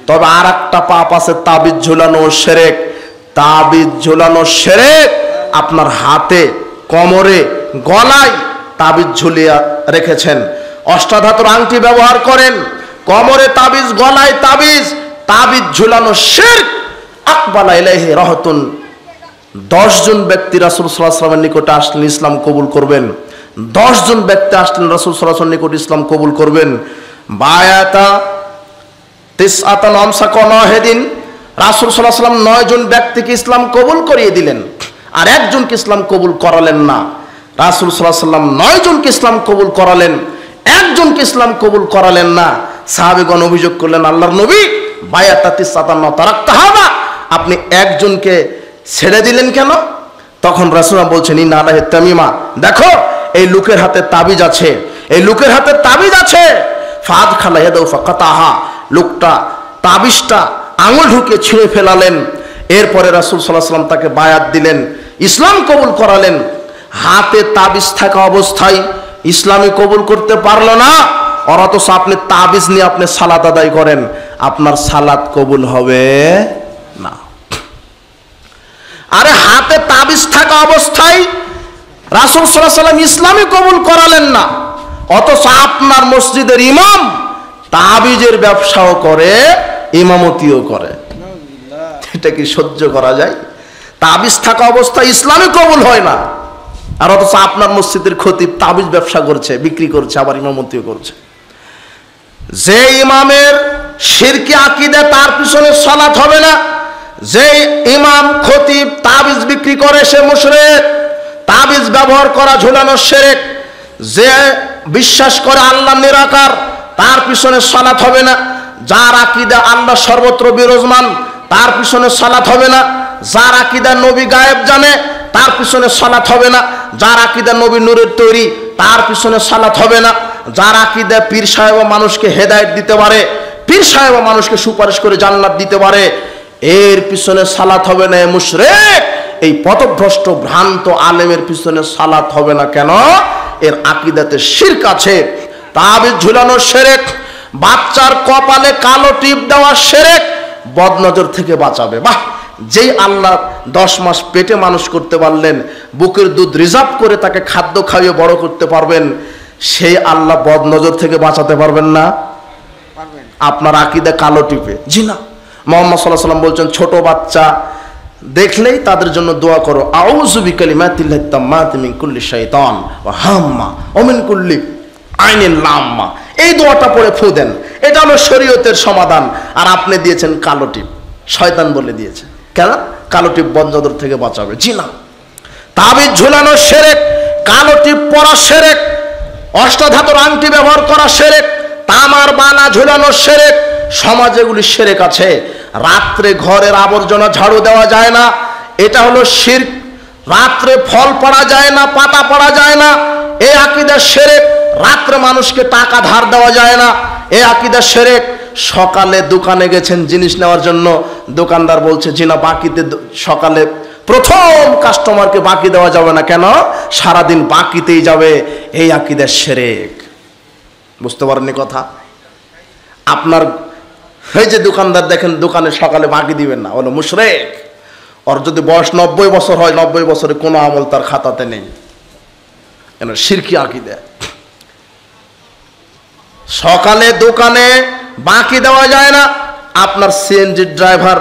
তবে আর একটা পাপ আছে, তাবিজ ঝুলানো শিরক। তাবিজ ঝুলানো শিরক। আপনার হাতে, কোমরে, গলায় তাবিজ ঝুলিয়ে রেখেছেন, অষ্টাধাতুর আংটি ব্যবহার করেন, কোমরে তাবিজ, গলায় তাবিজ, তাবিজ ঝুলানো শিরক। আকবালা ইলাইহি রাহতুন। 10 জন ব্যক্তি রাসূল সাল্লাল্লাহু আলাইহি ওয়াসাল্লামের নিকটে আসলেন, ইসলাম কবুল করবেন। 10 জন ব্যক্তি আসলেন, রাসূল সাল্লাল্লাহু আলাইহি ওয়াসাল্লামের নিকটে ইসলাম কবুল করবেন। বায়াতা তিসআতান আমসাকানাহিদিন। রাসূল সাল্লাল্লাহু আলাইহি ওয়াসাল্লাম 9 জন ব্যক্তিকে ইসলাম কবুল করিয়ে দিলেন, আর একজনকে ইসলাম কবুল করালেন না। রাসূল সাল্লাল্লাহু আলাইহি ওয়াসাল্লাম 9 জনকে ইসলাম কবুল করালেন, একজনকে ইসলাম কবুল করালেন না। সাহাবীগণ অভিযোগ করলেন, আল্লাহর নবী, বায়াতা তিসআতান তারাকতাহা, আপনি একজনকে ছেড়ে দিলেন কেন? তখন রাসূলুল্লাহ বলছেন, ইন্না আলাইহি তামিমা, দেখো এই লোকের হাতে তাবিজ আছে, এই লোকের হাতে তাবিজ আছে। ফাদখালা ইয়াদাহু ফাকাতাহা, লোকটা তাবিজটা আঙুল ঢুকে ছিঁড়ে ফেলালেন। এরপরে রাসূল সাল্লাল্লাহু আলাইহি ওয়াসাল্লাম তাকে বায়াত দিলেন, ইসলাম কবুল করালেন। হাতে তাবিজ থাকা অবস্থায় ইসলামী কবুল করতে পারলো না, অথচ আপনি তাবিজ নিয়ে আপনি সালাত আদায় করেন, আপনার সালাত কবুল হবে না। আরে হাতে তাবিজ থাকা অবস্থায় রাসূল সাল্লাল্লাহু আলাইহি ওয়াসাল্লাম ইসলামী কবুল করালেন না, অথচ আপনার মসজিদের ইমাম তাবিজের ব্যবসাও করে, ইমামতিও করে। এটা কি সহ্য করা যায়? তাবিজ থাকা অবস্থায় ইসলামী কবুল হয় না, আর অথচ আপনার মসজিদের খতিব তাবিজ ব্যবসা করছে, বিক্রি করছে, আবার ইমামতিও করছে। যে ইমামের শিরকি আকীদা, তার পিছনে সালাত হবে না। যে ইমাম খতিব তাবিজ বিক্রি করে, সে মুশরিক। তাবিজ ব্যবহার করা, ঝুলানো শিরক। যে বিশ্বাস করে আল্লাহ নিরাকার, তার পিছনে সালাত হবে না। যার আকীদা আল্লাহ সর্বত্র বিরাজমান, তার পিছনে সালাত হবে না। যার আকীদা নবী গায়েব জানে, তার পিছনে সালাত হবে না। যার আকীদা নবী নূরের তৈরি, তার পিছনে সালাত হবে না। যার আকীদা পীর সাহেব মানুষকে হেদায়েত দিতে পারে, পীর সাহেব মানুষকে সুপারিশ করে জান্নাত দিতে পারে, এর পিছনে সালাত হবে না। মুশরিক, এই পথভ্রষ্ট ভ্রান্ত আলেমের পিছনে সালাত হবে না। কেন? এর আকীদাতে শিরক আছে। তাবিজ ঝুলানো শিরক, বাচ্চার কপালে কালো টিপ দেওয়া শিরক, বদনজর থেকে বাঁচাবে। বাহ, যেই আল্লাহ 10 মাস পেটে মানুষ করতে পারলেন, বুকের দুধ রিজার্ভ করে তাকে খাদ্য খাইয়ে বড় করতে পারবেন, সেই আল্লাহ বদনজর থেকে বাঁচাতে পারবেন না? আপনার আকীদা কালো টিপে? জি না। মুহাম্মদ সাল্লাল্লাহু আলাইহি ওয়াসাল্লাম বলছেন, ছোট বাচ্চা দেখলেই তাদের জন্য দোয়া করো, আউযু বিকালিমাতিল্লাহি তাম্মাতি মিন কুল্লি শাইতান ওয়া হাম্মা ওয়া মিন কুল্লি আইনিন লাম্মা। এই দোয়াটা পড়ে ফু দেন, এটা হলো শরীয়তের সমাধান। আর আপনি দিয়েছেন কালো টিপ, শয়তান বলে দিয়েছে। কেন? কালো টিপ বদনজর থেকে বাঁচাবে। জি না। তাবিজ ঝুলানো শিরক, কালো টিপ পরা শিরক, অষ্টাধাতুর আংটি ব্যবহার করা শিরক, তামার বালা ঝুলানো শিরক। সমাজে এগুলি শিরক আছে। রাত্রে ঘরের আবর্জনা ঝাড়ু দেওয়া যায় না, এটা হলো শিরক। রাত্রে ফল পড়া যায় না, পাতা পড়া যায় না, এই আকীদা শিরক। রাত্রে মানুষকে টাকা ধার দেওয়া যায় না, এই আকীদা শিরক। সকালে দোকানে গেছেন জিনিস নেওয়ার জন্য, দোকানদার বলছে জি না, বাকিতে সকালে প্রথম কাস্টমারকে বাকি দেওয়া যাবে না। কেন? সারাদিন বাকিতেই যাবে, এই আকীদা শিরক। বুঝতে পারেননি কথা? আপনার এই যে দোকানদার দেখেন দোকানে সকালে বাকি দিবেন না, হলো মুশরিক। ওর যদি বয়স 90 বছর হয়, 90 বছরে কোনো আমল তার খাতাতে নেই, কেন? শিরকি আকীদা। সকালে দোকানে বাকি দেওয়া যায় না। আপনার সিএনজি ড্রাইভার,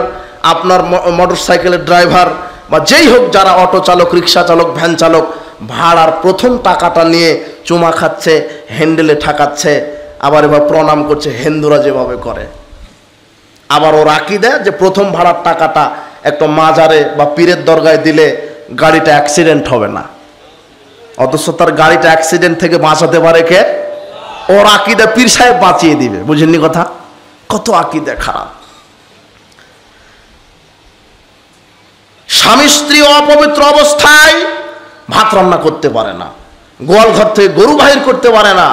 আপনার মোটরসাইকেলের ড্রাইভার বা যেই হোক, যারা অটো চালক, রিক্সা চালক, ভ্যান চালক, ভাড়ার প্রথম টাকাটা নিয়ে চুমা খাচ্ছে, হ্যান্ডেলে ঠাকাচ্ছে, আবার এবার প্রণাম করছে, হিন্দুরা যেভাবে করে। আবার ওর আকীদা যে প্রথম ভাড়ার টাকাটা একটা মাজারে বা পীরের দরগায় দিলে গাড়িটা অ্যাক্সিডেন্ট হবে না, অথচ তার গাড়িটা অ্যাক্সিডেন্ট থেকে বাঁচাতে পারে কে? ওর আকীদা পীর সাহেব বাঁচিয়ে দিবে। বুঝেননি কথা? কত আকীদা খারাপ। স্বামী স্ত্রী অপবিত্র অবস্থায় ভাত রান্না করতে পারে না, গোয়াল ঘর থেকে গরু বাহির করতে পারে না।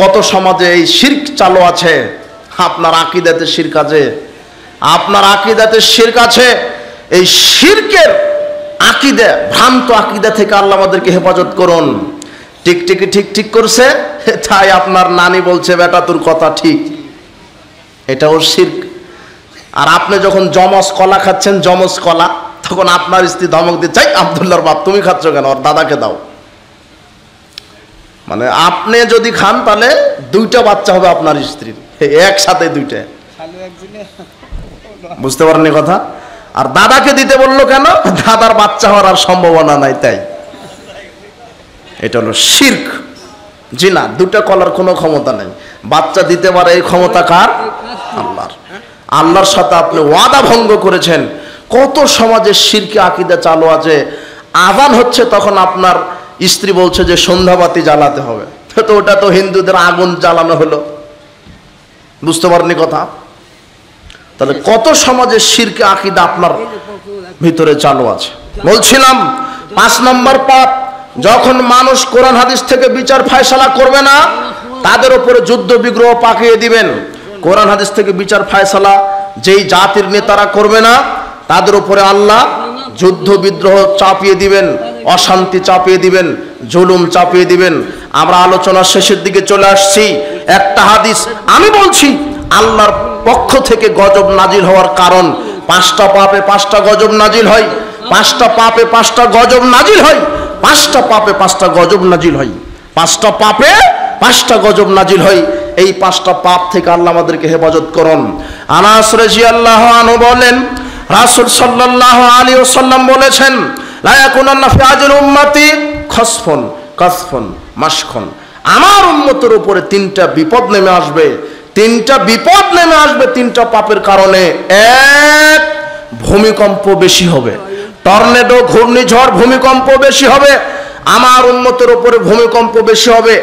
কত সমাজে এই শিরক চালু আছে। আপনার আকীদাতে শিরক আছে, আপনার আকীদাতে শিরক আছে। এই শিরকের আকীদা, ভ্রান্ত আকীদা থেকে আল্লাহ আমাদেরকে হেফাজত করুন। টিকটিকি ঠিক করছে, তাই আপনার নানি বলছে বেটা তোর কথা ঠিক, এটাও শিরক। আর আপনি যখন জমজ কলা খাচ্ছেন, জমজ কলা, তখন আপনার স্ত্রী ধমক দিয়ে, চাই আব্দুল্লাহর বাপ তুমি খাচ্ছ কেন, ওর দাদাকে দাও। মানে আপনি যদি খান তাহলে দুইটা বাচ্চা হবে আপনার স্ত্রীর, একসাথে দুইটা। বুঝতে পারেননি কথা? আর দাদাকে দিতে বললো কেন? দাদার বাচ্চা হওয়ার আর সম্ভাবনা নাই, তাই। এটা হলো শিরক। জি না, দুটা কলার কোনো ক্ষমতা নেই, বাচ্চা দিতে পারে এই ক্ষমতা কার? আল্লাহর। আল্লাহর সাথে আপনি ওয়াদা ভঙ্গ করেছেন। কত সমাজে শিরকি আকীদা চালু আছে, আযান হচ্ছে তখন আপনার স্ত্রী বলছে যে সন্ধ্যাবাতি জ্বালাতে হবে, তো ওটা তো হিন্দুদের আগুন জ্বালানো হলো। বুঝতে পারেননি কথা? তাহলে কত সমাজে শিরকি আকীদা আপনার ভিতরে চালু আছে। বলছিলাম 5 নম্বর পাপ, যখন মানুষ কোরআন হাদিস থেকে বিচার ফায়সালা করবে না, তাদের উপরে যুদ্ধ বিগ্রহ পাকিয়ে দিবেন। কোরআন হাদিস থেকে বিচার ফায়সালা যেই জাতির নেতারা করবে না, তাদের উপরে আল্লাহ যুদ্ধ বিদ্রোহ চাপিয়ে দিবেন, অশান্তি চাপিয়ে দিবেন, জুলুম চাপিয়ে দিবেন। আমরা আলোচনার শেষের দিকে চলে আসছি। একটা হাদিস আমি বলছি, আল্লাহর পক্ষ থেকে গজব নাজিল হওয়ার কারণ, 5টা পাপে 5টা গজব নাজিল হয়, 5টা পাপে 5টা গজব নাজিল হয়, 5টা পাপে 5টা গজব নাজিল হয়, 5টা পাপে 5টা গজব নাজিল হয়। এই 5টা পাপ থেকে আল্লাহ আমাদেরকে হেফাজত করুন। আনাস রাদিয়াল্লাহু আনহু বলেন, রাসূল সাল্লাল্লাহু আলাইহি ওয়াসাল্লাম বলেছেন, লা ইয়াকুনান্না ফি আজল উম্মতি খাসফুন কাসফুন মাশখুন। আমার উম্মতের উপরে 3টা বিপদ নেমে আসবে, 3টা বিপদ নেমে আসবে 3টা পাপের কারণে। 1, ভূমিকম্প বেশি হবে, টর্নেডো, ঘূর্ণিঝড়, ভূমিকম্প বেশি হবে। আমার উম্মতের উপরে ভূমিকম্প বেশি হবে,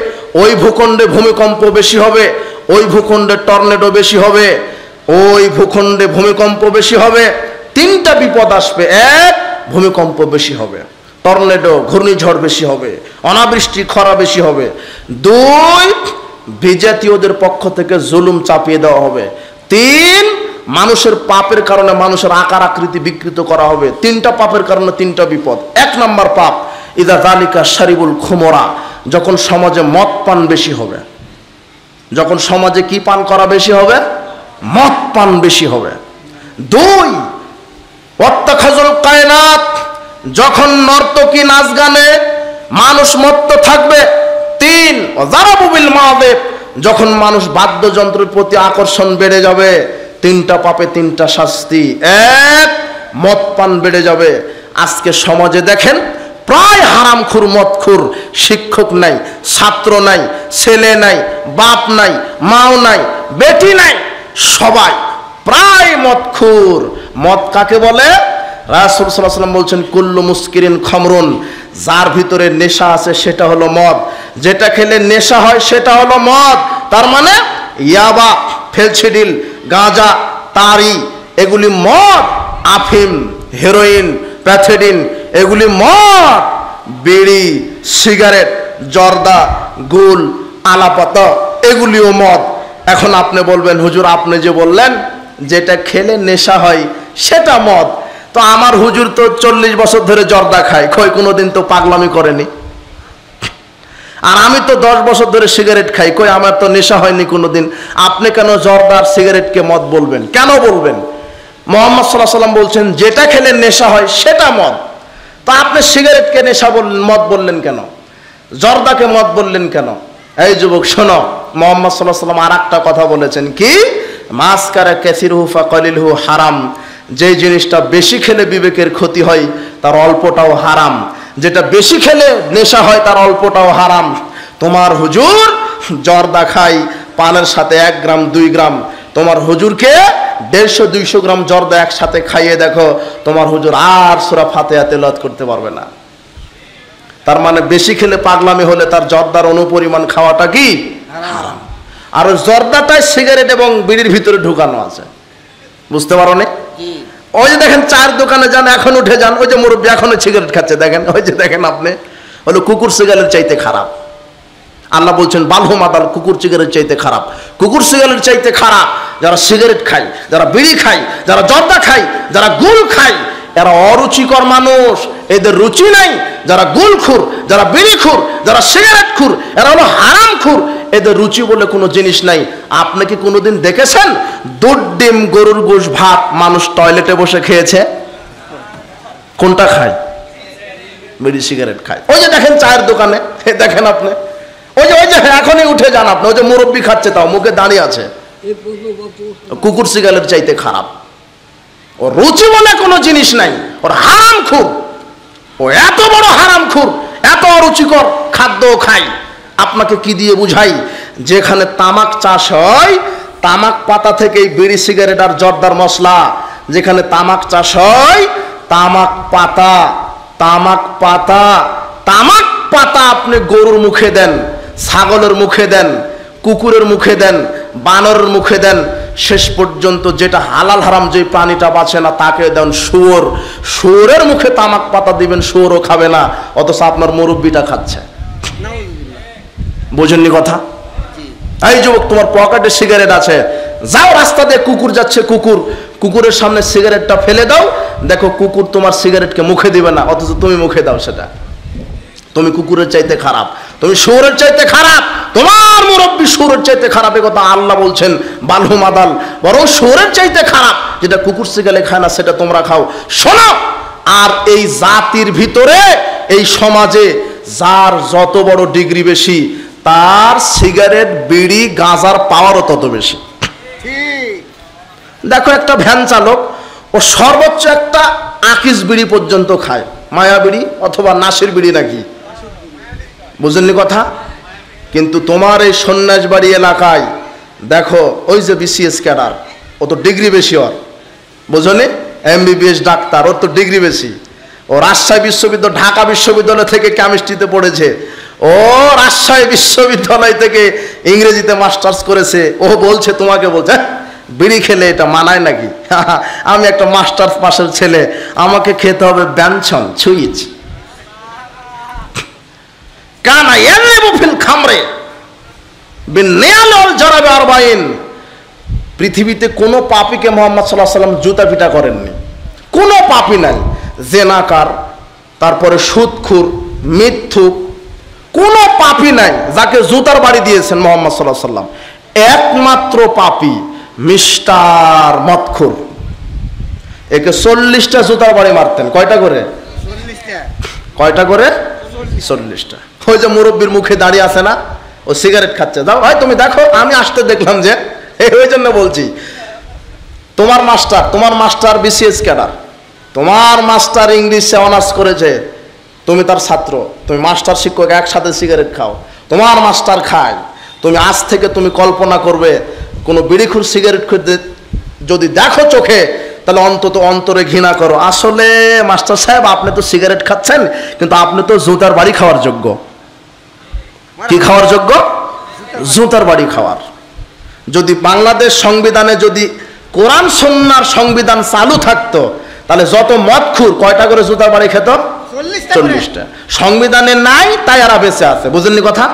ওই ভূখণ্ডে ভূমিকম্প বেশি হবে, ওই ভূখণ্ডে টর্নেডো বেশি হবে, ওই ভূখণ্ডে ভূমিকম্প বেশি হবে। 3টা বিপদ আসবে। 1, ভূমিকম্প বেশি হবে, টর্নেডো ঘূর্ণিঝড় বেশি হবে, অনাবৃষ্টি খরা বেশি হবে। 2, বিজাতীয়দের পক্ষ থেকে জুলুম চাপিয়ে দেওয়া হবে। 3, মানুষের পাপের কারণে মানুষের আকার আকৃতি বিকৃত করা হবে। 3টা পাপের কারণে 3টা বিপদ। 1 নম্বর পাপ, ইদা যালিকা শারিবুল খুমরা, যখন সমাজে মদ পান বেশি হবে। যখন সমাজে কি পান করা বেশি হবে? মদ পান বেশি হবে। 2, ওয়াত্তাখাযুল কায়নাত, যখন নর্তকী নাচ গানে মানুষ মত্ত থাকবে। 3, ওয়াযারাবু বিল মাযিব, যখন মানুষ বাদ্যযন্ত্রের প্রতি আকর্ষণ বেড়ে যাবে। 3টা পাপে 3টা শাস্তি। 1, মদ পান বেড়ে যাবে। আজকে সমাজে দেখেন প্রায় হারামখোর মদখোর, শিক্ষক নাই, ছাত্র নাই, ছেলে নাই, বাপ নাই, মাও নাই, বেটি নাই, সবাই প্রায় মদখোর। মদ কাকে বলে? রাসূল সাল্লাল্লাহু আলাইহি ওয়াসাল্লাম বলছেন, কুল্লু মুসকিরিন খামরুন, যার ভিতরে নেশা আছে সেটা হলো মদ, যেটা খেলে নেশা হয় সেটা হলো মদ। তার মানে ইয়াবা, ফেলছিডিল, গাঁজা, তারি, এগুলি মদ। আফিম, হেরোইন, প্যাথেডিন, এগুলি মদ। বিড়ি, সিগারেট, জর্দা, গুল, আলাপাতা, এগুলিও মদ। এখন আপনি বলবেন, হুজুর আপনি যে বললেন যেটা খেলে নেশা হয় সেটা মদ, তো আমার হুজুর তো 40 বছর ধরে জর্দা খায়, কই কোনোদিন তো পাগলামি করেনি। আর আমি তো 10 বছর ধরে সিগারেট খাই, কই আমার তো নেশা হয়নি কোনোদিন। আপনি কেন জর্দা আর সিগারেটকে মদ বলবেন? কেন বলবেন? মুহাম্মদ সাল্লাল্লাহু আলাইহি ওয়াসাল্লাম বলছেন যেটা খেলে নেশা হয় সেটা মদ। তো আপনি সিগারেটকে নেশা বললেন, মদ বললেন কেন? জর্দাকে মদ বললেন কেন? এই যুবক শোনো, মুহাম্মদ সাল্লাল্লাহু আলাইহি ওয়াসাল্লাম আর একটা কথা বলেছেন, কি? মাসকারা কাসিরুহু ফাকালিলহু হারাম, যে জিনিসটা বেশি খেলে বিবেকের ক্ষতি হয় তার অল্পটাও হারাম, যেটা বেশি খেলে নেশা হয় তার অল্পটাও হারাম। তোমার হুজুর জর্দা খাই, পানের সাথে 1 গ্রাম 2 গ্রাম, তোমার হুজুরকে 150-200 গ্রাম জর্দা একসাথে খাইয়ে দেখো, তোমার হুজুর আর সূরা ফাতিহা তেলাওয়াত করতে পারবে না। তার মানে বেশি খেলে পাগলামি হলে তার জর্দার অনুপরিমাণ খাওয়াটা কি হারাম। আর জর্দাটাই সিগারেট এবং বিড়ির ভিতরে ঢুকানো আছে, বুঝতে পারো না? ওই যে দেখেন চার দোকানে যান, এখন উঠে যান, ওই যে মুরব্বী এখনো সিগারেট খাচ্ছে, দেখেন ওই যে দেখেন আপনি, হলো কুকুর সিগারেট চাইতে খারাপ। আল্লাহ বলছেন বালহুম আদাল, কুকুর সিগারেট চাইতে খারাপ। কুকুর সিগারেট চাইতে খারাপ যারা সিগারেট খায়, যারা বিড়ি খায়, যারা জর্দা খায়, যারা গুল খায়, এরা অরুচিকর মানুষ, এদের রুচি নাই। যারা গুলখুর, যারা বিড়িখুর, যারা সিগারেট খুর, এরা হলো হারামখুর। এদের রুচি বলে কোনো জিনিস নাই। আপনি কি কোনোদিন দেখেছেন দুধ ডিম গরুর গোশ ভাত মানুষ টয়লেটে বসে খেয়েছে? কোনটা খায়? বিড়ি সিগারেট খায়। ওই যে দেখেন চায়ের দোকানে, দেখেন আপনি, ওই যে এখনই উঠে যান আপনি, ওই যে মুরব্বি খাচ্ছে, তাও মুখে দাঁড়িয়ে আছে, কুকুর সিগারেট চাইতে খারাপ। ও রুচি বলে কোনো জিনিস নাই, ওর হারামখুর। ও এত বড় হারামখুর, এত অরুচিকর খাদ্য খায়। আপনাকে কি দিয়ে বুঝাই? যেখানে তামাক চাষ হয়, তামাক পাতা থেকেই বিড়ি সিগারেট আর জর্দার মশলা। যেখানে তামাক চাষ হয়, তামাক পাতা, তামাক পাতা, তামাক পাতা আপনি গরুর মুখে দেন, ছাগলের মুখে দেন, কুকুরের মুখে দেন, বানরের মুখে দেন, শেষ পর্যন্ত যেটা হালাল হারাম যে প্রাণীটা বাঁচে না তাকে দেন শুয়োর। শুয়োরের মুখে তামাক পাতা দিবেন, শুয়োরও খাবে না, অথচ আপনার মুরব্বিটা খাচ্ছে। বোঝেননি কথা? এই যুবক, তোমার পকেটে সিগারেট আছে, যাও রাস্তা দিয়ে কুকুর যাচ্ছে, কুকুরের সামনে সিগারেটটা ফেলে দাও, দেখো কুকুর তোমার সিগারেটকে মুখে দিবে না, অথচ তুমি মুখে দাও সেটা। তুমি কুকুরের চাইতে খারাপ, তুমি শুয়োরের চাইতে খারাপ, তোমার মুরব্বি শুয়োরের চাইতে খারাপ। এ কথা আল্লাহ বলছেন, বালহু মাদাল, বরং শুয়োরের চাইতে খারাপ যেটা কুকুর সিগারেট খায় না সেটা তোমরা খাও। শোনো, আর এই জাতির ভিতরে, এই সমাজে যার যত বড় ডিগ্রি বেশি, তার সিগারেট বিড়ি গাঁজার পাওয়ারও তত বেশি। দেখো একটা ভ্যান চালক, ও সর্বোচ্চ একটা আকিস বিড়ি পর্যন্ত খায়, মায়া বিড়ি অথবা নাসির বিড়ি নাকি, বুঝলেননি কথা? কিন্তু তোমার এই সন্ন্যাসবাড়ি এলাকায় দেখো, ওই যে বিসিএস ক্যাডার, ও তো ডিগ্রি বেশি, ওর বুঝলি, এমবিবিএস ডাক্তার, ওর তো ডিগ্রি বেশি। ও রাজশাহী বিশ্ববিদ্যালয়, ঢাকা বিশ্ববিদ্যালয় থেকে কেমিস্ট্রিতে পড়েছে, ও রাজশাহী বিশ্ববিদ্যালয় থেকে ইংরেজিতে মাস্টার্স করেছে। ও বলছে, তোমাকে বলছে বিড়ি খেলে এটা মানায় নাকি? আমি একটা মাস্টার্স পাশের ছেলে, আমাকে খেতে হবে ব্যঞ্জন সুইচ। কানা ইয়ালিবু ফিল খামরে বিন্নিয়াল ওয়াল জারাবে আরবাইন। পৃথিবীতে কোনো পাপীকে মুহাম্মদ সাল্লাল্লাহু আলাইহি ওয়াসাল্লাম জুতা পিটা করেননি, কোনো পাপী নাই। জেনাকার, তারপরে সুদখুর, মিথ্যুক, কোনো পাপী নাই যাকে জুতার বাড়ি দিয়েছেন মুহাম্মদ সাল্লাল্লাহু আলাইহি ওয়াসাল্লাম। একমাত্র পাপী মিস্টার মদখুর, একে 40টা জুতার বাড়ি মারতেন। কয়টা করে? 40টা করে? 40টা। ওই যে মুরব্বীর মুখে দাঁড়িয়ে আছে না, ও সিগারেট খাচ্ছে। যাও ভাই তুমি দেখো, আমি আসতে দেখলাম যে, ওই জন্য বলছি, তোমার মাস্টার বিসিএস ক্যাডার, তোমার মাস্টার ইংলিশে অনার্স করেছে, তুমি তার ছাত্র, তুমি মাস্টার শিক্ষক, একসাথে সিগারেট খাও, তোমার মাস্টার খায়। তুমি আজ থেকে তুমি কল্পনা করবে, কোনো বিড়িখুর সিগারেট খেতে যদি দেখো চোখে, তাহলে অন্তত অন্তরে ঘৃণা করো। আসলে মাস্টার সাহেব, আপনি তো সিগারেট খাচ্ছেন, কিন্তু আপনি তো জুতার বাড়ি খাওয়ার যোগ্য। কি খাওয়ার যোগ্য? জুতার বাড়ি খাওয়ার। যদি বাংলাদেশ সংবিধানে যদি কোরআন সুন্নাহর সংবিধান চালু থাকতো, তাহলে যত মদখুর কয়টা করে জুতার বাড়ি খেত? 40টা। সংবিধানে নাই, তাই এরা বেঁচে আছে। বুঝলেন কথা?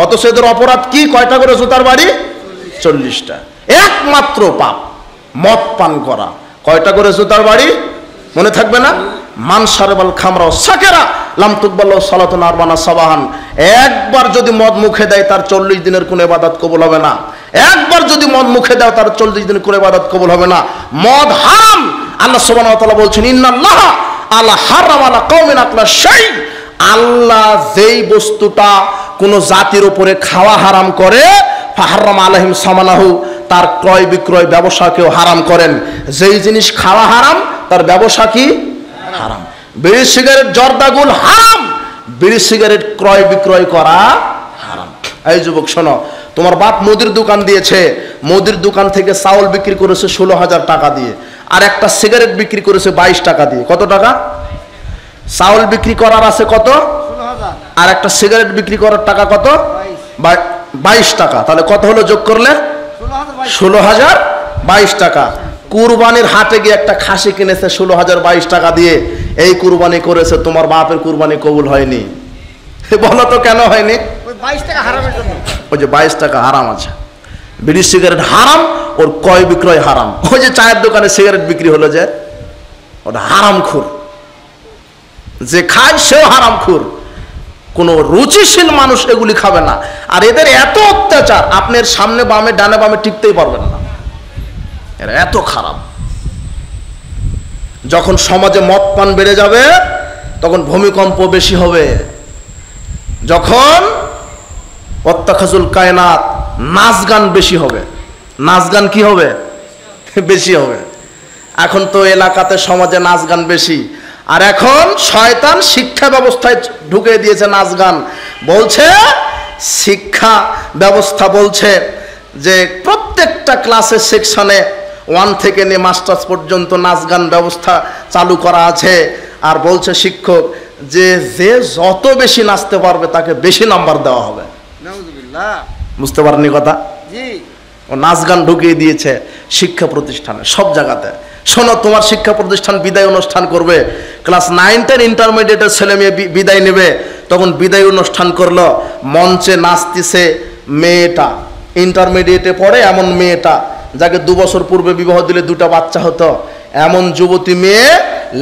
অথচ এদের অপরাধ কি? কয়টা করে জুতার বাড়ি? 40টা। একমাত্র পাপ মদ পান করা। কয়টা করে জুতার বাড়ি? মনে থাকবে না? মান শারবাল খামরা সাকেরা লাম তুকবাল্লাহু সালাতুন আরবানা সাবাহান। একবার যদি মদ মুখে দেয়, তার 40 দিনের কোনো ইবাদত কবুল হবে না। একবার যদি মদ মুখে দাও, তার 40 দিনের কোনো ইবাদত কবুল হবে না। মদ হারাম। আল্লাহ সুবহানাহু ওয়া তাআলা বলছেন, ইন্নাল্লাহা আলা হারামা আলা কওমিন আকলা শাই। আল্লাহ যেই বস্তুটা কোনো জাতির উপরে খাওয়া হারাম করে, ফাহাররাম আলাইহিম সামানাহু, তার ক্রয় বিক্রয় ব্যবসাকেও হারাম করেন। যেই জিনিস খাওয়া হারাম, তার ব্যবসা কি হারাম। বিড়ি সিগারেট জর্দাগুল হারাম, বিড়ি সিগারেট ক্রয় বিক্রয় করা হারাম। এই যুবক শোনো, তোমার বাপ মুদির দোকান দিয়েছে, মুদির দোকান থেকে চাউল বিক্রি করেছে 16,000 টাকা দিয়ে, আর একটা সিগারেট বিক্রি করেছে 22 টাকা দিয়ে। কত টাকা? চাউল বিক্রি করার আছে কত? 16,000। আর একটা সিগারেট বিক্রি করার টাকা কত? 22 টাকা। তাহলে কত হলো যোগ করলে? 16,022 টাকা। কুরবানির হাটে গিয়ে একটা খাসি কিনেছে 16,022 টাকা দিয়ে। এই কুরবানি করেছে, তোমার বাপের কুরবানি কবুল হয়নি। বলো তো কেন হয়নি? ওই 22 টাকা হারামের জন্য। ওই যে 22 টাকা হারাম আছে। বিড়ি সিগারেট হারাম, ওর ক্রয় বিক্রয় হারাম। ওই যে চায়ের দোকানে সিগারেট বিক্রি হলো যে, ওটা হারামখোর, যে খায় সেও হারামখোর। কোনো রুচিশীল মানুষ এগুলি খাবে না। আর এদের এত অত্যাচার, আপনি এর সামনে বামে ডানে বামে টিকতেই পারবেন না, এরা এত খারাপ। যখন সমাজে মদ পান বেড়ে যাবে তখন ভূমিকম্প বেশি হবে। যখন অত্যাখাজুল কায়নাত, নাচ গান বেশি হবে। নাচ গান কি হবে? বেশি হবে। এখন তো এলাকাতে সমাজে নাচ গান বেশি। আর এখন শয়তান শিক্ষা ব্যবস্থায় ঢুকে দিয়েছে নাচ গান। বলছে শিক্ষা ব্যবস্থা বলছে যে প্রত্যেকটা ক্লাসের সেকশনে 1 থেকে নিয়ে মাস্টার্স পর্যন্ত নাচ গান ব্যবস্থা চালু করা আছে। আর বলছে শিক্ষক যে যে যত বেশি নাচতে পারবে তাকে বেশি নাম্বার দেওয়া হবে। বুঝতে পারেননি কথা? ও নাচ গান ঢুকিয়ে দিয়েছে শিক্ষা প্রতিষ্ঠানে, সব জায়গাতে। শোনো, তোমার শিক্ষা প্রতিষ্ঠান বিদায় অনুষ্ঠান করবে, ক্লাস 9, 10 ইন্টারমিডিয়েটের ছেলে মেয়ে বিদায় নেবে, তখন বিদায় অনুষ্ঠান করলো, মঞ্চে নাচতেছে মেয়েটা, ইন্টারমিডিয়েটে পড়ে এমন মেয়েটা যাকে 2 বছর পূর্বে বিবাহ দিলে 2টা বাচ্চা হতো, এমন যুবতী মেয়ে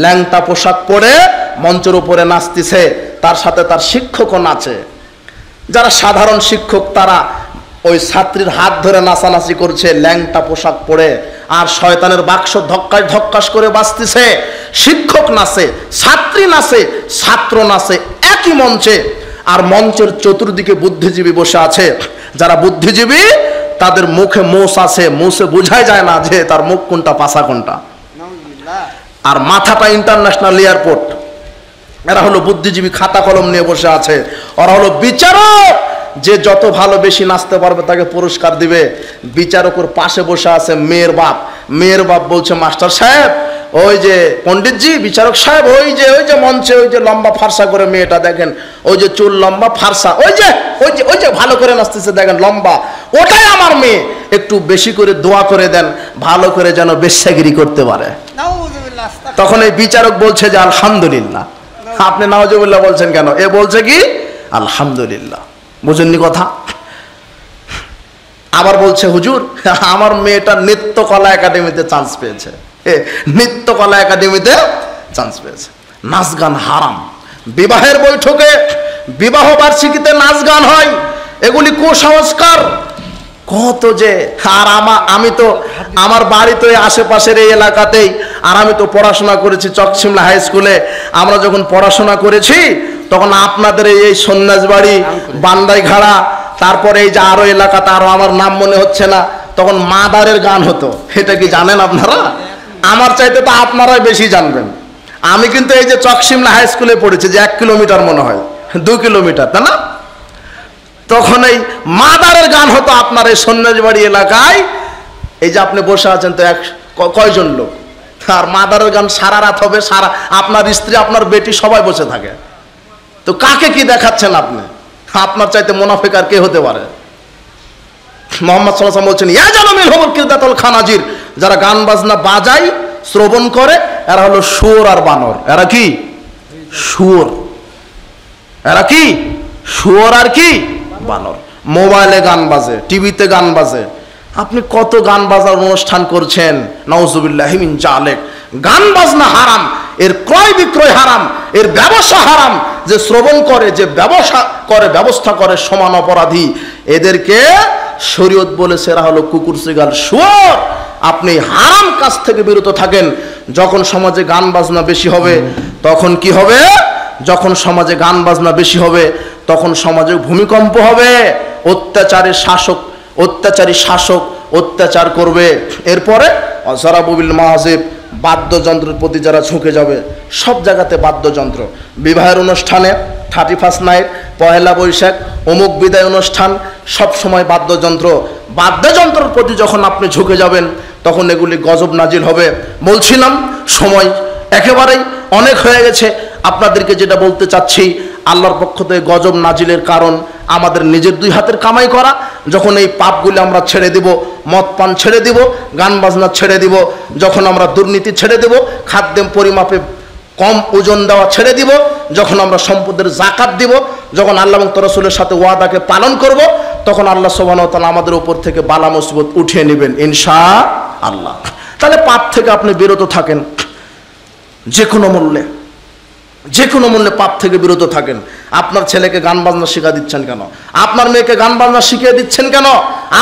ল্যাংটা পোশাক পরে মঞ্চের উপরে নাচতেছে, তার সাথে তার শিক্ষকও নাচে। যারা সাধারণ শিক্ষক তারা ওই ছাত্রীর হাত ধরে নাচানাচি করছে ল্যাংটা পোশাক পরে। আর শয়তানের বাক্স ধক্কাস ধক্কাস করে বাজতেছে। শিক্ষক নাচে, ছাত্রী নাচে, ছাত্র নাচে একই মঞ্চে। আর মঞ্চের চতুর্দিকে বুদ্ধিজীবী বসে আছে। যারা বুদ্ধিজীবী তাদের মুখে মোষ আছে, মোষে বোঝাই যায় না যে তার মুখ কোনটা পাছা কোনটা। আর মাথাটা ইন্টারন্যাশনাল এয়ারপোর্ট। এরা হলো বুদ্ধিজীবী, খাতা কলম নিয়ে বসে আছে। ওরা হলো বিচারক, যে যত ভালো বেশি নাচতে পারবে তাকে পুরস্কার দিবে। বিচারকের পাশে বসে আছে মেয়ের বাপ। মেয়ের বাপ বলছে মাস্টার সাহেব, ওই যে পণ্ডিতজি, বিচারক সাহেব, ওই যে মঞ্চে ওই যে লম্বা ফারসা করে মেয়েটা দেখেন, ওই যে চুল লম্বা ফারসা, ওই যে ভালো করে নাচতেছে দেখেন লম্বা, ওটাই আমার মেয়ে। একটু বেশি করে দোয়া করে দেন, ভালো করে যেন বেশ্যাগিরি করতে পারে। তখন এই বিচারক বলছে যে আলহামদুলিল্লাহ। আপনি নাউজুবিল্লাহ বলছেন কেন? এ বলছে কি আলহামদুলিল্লাহ। বুঝেননি কথা? আবার বলছে হুজুর আমার মেয়েটা নৃত্যকলা একাডেমিতে চান্স পেয়েছে। নৃত্যকলা একাডেমিতে চান্স পেয়েছে। নাচ গান হারাম। বিবাহের বৈঠকে, বিবাহ বার্ষিকীতে নাচ গান হয়, এগুলি কুসংস্কার কত যে। আর আমি তো আমার বাড়ি তো আশেপাশের এই এলাকাতেই। আর আমি তো পড়াশোনা করেছি চকশিমলা হাই স্কুলে। আমরা যখন পড়াশোনা করেছি তখন আপনাদের এই সন্ন্যাসবাড়ি, বান্দাইঘাড়া, তারপরে এই যে আরো এলাকাতে, আরো আমার নাম মনে হচ্ছে না, তখন মাদারের গান হতো। এটা কি জানেন আপনারা? আমার চাইতে তো আপনারাই বেশি জানবেন। আমি কিন্তু এই যে চকশিমলা হাই স্কুলে পড়েছি, যে 1 কিলোমিটার মনে হয়, 2 কিলোমিটার, তাই না? তখন এই মাদারের গান হতো আপনার এই সন্ন্যাসবাড়ি এলাকায়। এই যে আপনি বসে আছেন তো কয়জন লোক, আর মাদারের গান সারা রাত হবে। সারা আপনার স্ত্রী, আপনার বেটি সবাই বসে থাকে। তো কাকে কি দেখাচ্ছেন আপনি? আপনার চাইতে মুনাফিক আর কে হতে পারে? মোহাম্মদ সাল্লাল্লাহু আলাইহি ওয়াসাল্লাম বলছেন ইয়া জালামিল হুমুল কিরদাতুল খানাজির, যারা গান বাজনা বাজায়, শ্রবণ করে, এরা হলো শুয়োর আর বানর। এরা কি? শুয়োর। এরা কি? শুয়োর আর কি? বানর। মোবাইলে গান বাজে, টিভিতে গান বাজে। আপনি কত গান বাজার অনুষ্ঠান করছেন, নাউজুবিল্লাহি মিন জালিক। গান বাজনা হারাম, এর ক্রয় বিক্রয় হারাম, এর ব্যবসা হারাম। যে শ্রবণ করে, যে ব্যবস্থা করে সমান অপরাধী। এদেরকে শরীয়ত বলেছে এরা হলো কুকুর, সিগাল, শুয়োর। আপনি হারাম কাজ থেকে বিরত থাকেন। যখন সমাজে গান বাজনা বেশি হবে তখন কি হবে? যখন সমাজে গান বাজনা বেশি হবে তখন সমাজে ভূমিকম্প হবে। অত্যাচারী শাসক অত্যাচার করবে। এরপরে অজরাবুবিল মাহাজিব, বাদ্যযন্ত্রের প্রতি যারা ঝুঁকে যাবে। সব জায়গাতে বাদ্যযন্ত্র। বিবাহের অনুষ্ঠানে 31 নাইট, পহেলা বৈশাখ, অমুক বিদায় অনুষ্ঠান, সব সময় বাদ্যযন্ত্রের প্রতি যখন আপনি ঝুঁকে যাবেন তখন এগুলি গজব নাজিল হবে। বলছিলাম সময় একেবারেই অনেক হয়ে গেছে। আপনাদেরকে যেটা বলতে চাচ্ছি, আল্লাহর পক্ষ থেকে গজব নাজিলের কারণ আমাদের নিজের 2 হাতের কামাই করা। যখন এই পাপগুলি আমরা ছেড়ে দিব, মদ পান ছেড়ে দিব, গান বাজনা ছেড়ে দিব, যখন আমরা দুর্নীতি ছেড়ে দিব, খাদ্যের পরিমাপে কম ওজন দেওয়া ছেড়ে দিব, যখন আমরা সম্পদের যাকাত দিব, যখন আল্লাহ এবং তার রাসূলের সাথে ওয়াদাকে পালন করব, তখন আল্লাহ সুবহানাহু ওয়া তাআলা আমাদের উপর থেকে বালা মুসিবত উঠিয়ে নেবেন ইনশাআল্লাহ। তাহলে পাপ থেকে আপনি বিরত থাকেন। যে কোনো মূল্যে পাপ থেকে বিরত থাকেন। আপনার ছেলেকে গান বাজনা শিখা দিচ্ছেন কেন? আপনার মেয়েকে গান বাজনা শিখিয়ে দিচ্ছেন কেন?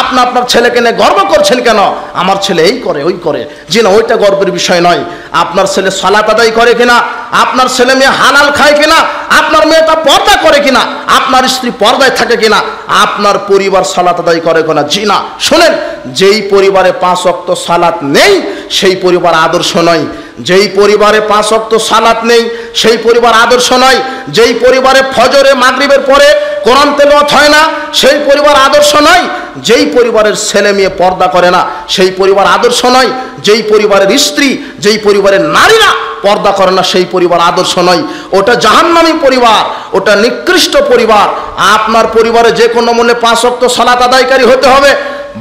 আপনার ছেলেকে নিয়ে গর্ব করছেন কেন? আমার ছেলে এই করে ওই করে, জি না, ওইটা গর্বের বিষয় নয়। আপনার ছেলে সালাত আদায় করে কিনা, আপনার ছেলে মেয়ে হালাল খায় কিনা, আপনার মেয়েটা পর্দা করে কিনা, আপনার স্ত্রী পর্দায় থাকে কিনা, আপনার পরিবার সালাত আদায় করে কিনা, জি না। শোনেন, যেই পরিবারে 5 ওয়াক্ত সালাত নেই সেই পরিবার আদর্শ নয়। যেই পরিবারে 5 ওয়াক্ত সালাত নেই সেই পরিবার আদর্শ নয়। যেই পরিবারে ফজরে মাগরিবের পরে কোরআন তেলাওয়াত হয় না সেই পরিবার আদর্শ নয়। যেই পরিবারের ছেলে মেয়ে পর্দা করে না সেই পরিবার আদর্শ নয়। যেই পরিবারের স্ত্রী, যেই পরিবারের নারীরা পর্দা করে না সেই পরিবার আদর্শ নয়। ওটা জাহান্নামী পরিবার, ওটা নিকৃষ্ট পরিবার। আপনার পরিবারে যে কোনো মূল্যে 5 ওয়াক্ত সালাত আদায়কারী হতে হবে।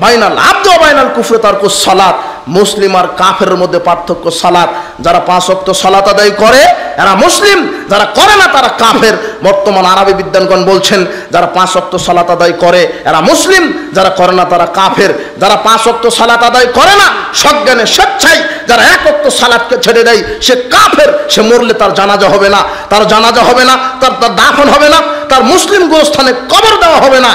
বাইনাল আব্দু ওয়া বাইনাল কুফরি তারকুস সালাত। মুসলিম আর কাফেরের মধ্যে পার্থক্য সালাত। যারা 5 ওয়াক্ত সালাত আদায় করে এরা মুসলিম, যারা করে না তারা কাফের। বর্তমান আরবি বিদ্বানগণ বলছেন যারা 5 ওয়াক্ত সালাত আদায় করে এরা মুসলিম, যারা করে না তারা কাফের। যারা 5 ওয়াক্ত সালাত আদায় করে না সজ্ঞানে স্বেচ্ছায়, যারা 1 ওয়াক্ত সালাতকে ছেড়ে দেয় সে কাফের। সে মরলে তার জানাজা হবে না, তার জানাজা হবে না, তার দাফন হবে না, তার মুসলিম গোরস্থানে কবর দেওয়া হবে না।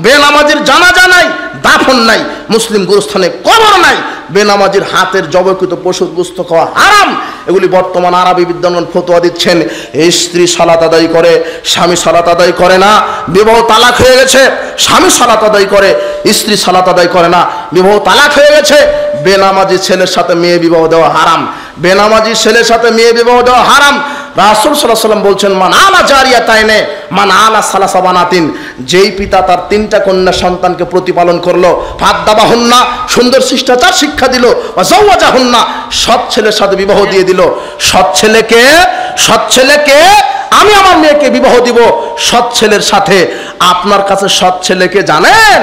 বেনামাজির জানাজা নাই, দাফন নাই, মুসলিম গোরস্থানে কবর নাই। বেনামাজির হাতের জবকৃত পশুর গোশত খাওয়া হারাম। এগুলি বর্তমান আরবি বিদ্বানগণ ফতোয়া দিচ্ছেন। এই স্ত্রী সালাত আদায় করে, স্বামী সালাত আদায় করে না, বিবাহ তালাক হয়ে গেছে। স্বামী সালাত আদায় করে, স্ত্রী সালাত আদায় করে না, বিবাহ তালাক হয়ে গেছে। বেনামাজি ছেলের সাথে মেয়ে বিবাহ দেওয়া হারাম। বেনামাজি ছেলের সাথে মেয়ে বিবাহ দেওয়া হারাম। রাসূল সাল্লাল্লাহু আলাইহি ওয়াসাল্লাম বলছেন মান আলা জারিয়াতাইনে মান আলা সালাসা বানাতিন। যেই পিতা তার 3টা কন্যা সন্তানকে প্রতিপালন করলো, ফাদ্দাবাহুন্না সুন্দর শিষ্টাচার শিক্ষা দিল, ওয়া যাওয়াজাহুন্না সৎ ছেলের সাথে বিবাহ দিয়ে দিল। সৎ ছেলেকে আমি আমার মেয়েকে বিবাহ দিব সৎ ছেলের সাথে। আপনার কাছে সৎ ছেলেকে জানেন?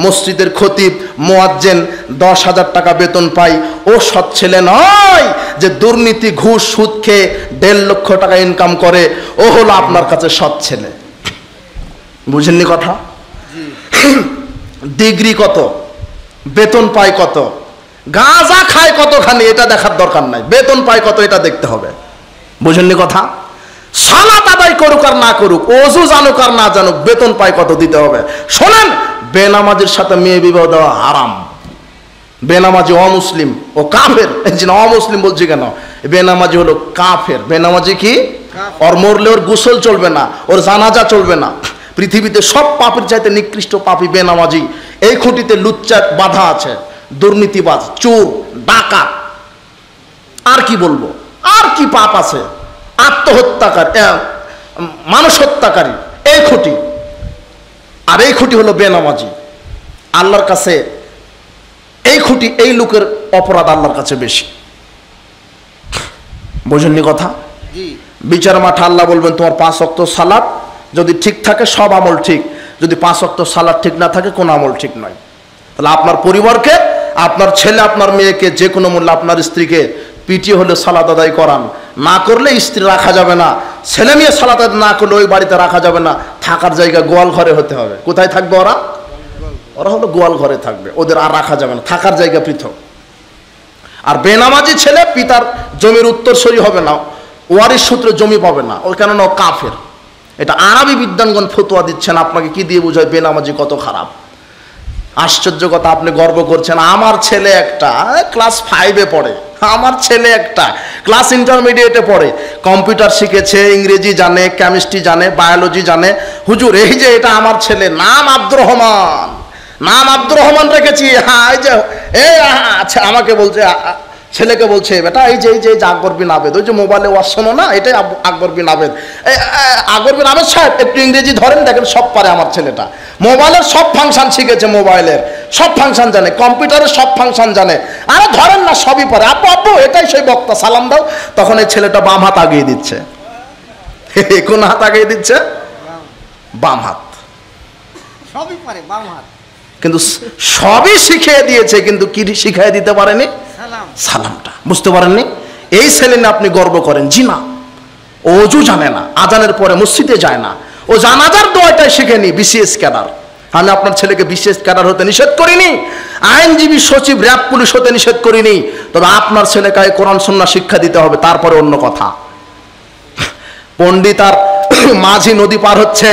মসজিদের খতিব, মুয়াজ্জিন 10,000 টাকা বেতন পায়, ও সৎ ছেলে নয় যে দুর্নীতি ঘুষ সুদ খেয়ে 1.5 লক্ষ টাকা ইনকাম করে। ও হলো আপনার কাছে সৎ ছেলে। বুঝেননি কথা? ডিগ্রি কত, বেতন পায় কত, গাঁজা খায় কতখানি এটা দেখার দরকার নাই, বেতন পায় কত এটা দেখতে হবে। বুঝেননি কথা? সালাত আদায় করুক আর না করুক, ওযু জানুক আর না জানুক, বেতন পায় কত দিতে হবে। শোনেন, বেনামাজির সাথে মেয়ে বিবাহ দেওয়া হারাম। বেনামাজি অমুসলিম, ও কাফের। অমুসলিম বলছি কেন? বেনামাজি হলো কাফের। বেনামাজি কি? ওর মরলে ওর গোসল চলবে না, ওর জানাজা চলবে না। পৃথিবীতে সব পাপের চাইতে নিকৃষ্ট পাপী বেনামাজি। এই খুঁটিতে লুচ্চা বাধা আছে, দুর্নীতিবাজ, চোর, ডাকাত, আর কি বলবো, আর কি পাপ আছে, আত্মহত্যাকারী, মানুষ হত্যাকারী, এই খুঁটি। আর এই খুঁটি হলো বেনামাজি। আল্লাহর কাছে এই খুঁটি, এই লোকের অপরাধ আল্লাহর কাছে বেশি। বোঝেননি কথা? বিচার মাঠে আল্লাহ বলবেন তোমার 5 ওয়াক্ত সালাত যদি ঠিক থাকে সব আমল ঠিক, যদি 5 ওয়াক্ত সালাত ঠিক না থাকে কোনো আমল ঠিক নয়। তাহলে আপনার পরিবারকে, আপনার ছেলে আপনার মেয়েকে যে কোনো মূল্যে, আপনার স্ত্রীকে পিটিয়ে হলে সালাত আদায় করান। না করলে স্ত্রী রাখা যাবে না, ছেলে মেয়ে সালাত আদায় না করলে ওই বাড়িতে রাখা যাবে না। থাকার জায়গা গোয়াল ঘরে হতে হবে। কোথায় থাকবে ওরা? ওরা হলো গোয়াল ঘরে থাকবে, ওদের আর রাখা যাবে না, থাকার জায়গা পৃথক। আর বেনামাজি ছেলে পিতার জমির উত্তরসূরি হবে না, ওয়ারিশ সূত্রে জমি পাবে না, ওই কেননা ও কাফের। এটা আরবি বিদ্বানগণ ফতোয়া দিচ্ছেন। আপনাকে কি দিয়ে বোঝায় বেনামাজি কত খারাপ? আশ্চর্য কথা, আপনি গর্ব করছেন আমার ছেলে একটা ক্লাস 5-এ পড়ে, আমার ছেলে একটা ক্লাস ইন্টারমিডিয়েটে পড়ে, কম্পিউটার শিখেছে, ইংরেজি জানে, কেমিস্ট্রি জানে, বায়োলজি জানে। হুজুর এই যে এটা আমার ছেলে, নাম আব্দুর রহমান, নাম আব্দুর রহমান রেখেছি। হ্যাঁ এই যে আচ্ছা, আমাকে বলছে, ছেলেকে বলছে বেটা এই যে আকবর বিন আবেদ, ওই যে মোবাইলে ওয়াজ শোনো না, এটাই আকবর বিন আবেদ। আকবর বিন আবেদ সাহেব একটু ইংরেজি ধরেন, দেখেন সব পারে আমার ছেলেটা। মোবাইলের সব ফাংশন শিখেছে, মোবাইলের সব ফাংশন জানে, কম্পিউটারের সব ফাংশন জানে। আরে ধরেন না, সবই পারে। আব্বু আব্বু এটাই সেই বক্তা, সালাম দাও। তখন এই ছেলেটা বাম হাত আগিয়ে দিচ্ছে। কোন হাত আগিয়ে দিচ্ছে? বাম হাত। সবই পারে বাম হাত, কিন্তু সবই শিখিয়ে দিয়েছে, কিন্তু কি শিখিয়ে দিতে পারেনি? সালামটা। বুঝতে পারেননি? এই ছেলে না আপনি গর্ব করেন? জি না। ওযু জানে না, আজানের পরে মসজিদে যায় না, ও জানাজার দোয়াটাই শিখেনি, বিসিএস ক্যাডার। আমি আপনার ছেলেকে বিশেষ ক্যাডার হতে নিষেধ করিনি, আইনজীবী, সচিব, র্যাব, পুলিশ হতে নিষেধ করিনি, তবে আপনার ছেলেকে কোরআন সুন্নাহ শিক্ষা দিতে হবে, তারপরে অন্য কথা। পণ্ডিত আর মাঝি নদী পার হচ্ছে,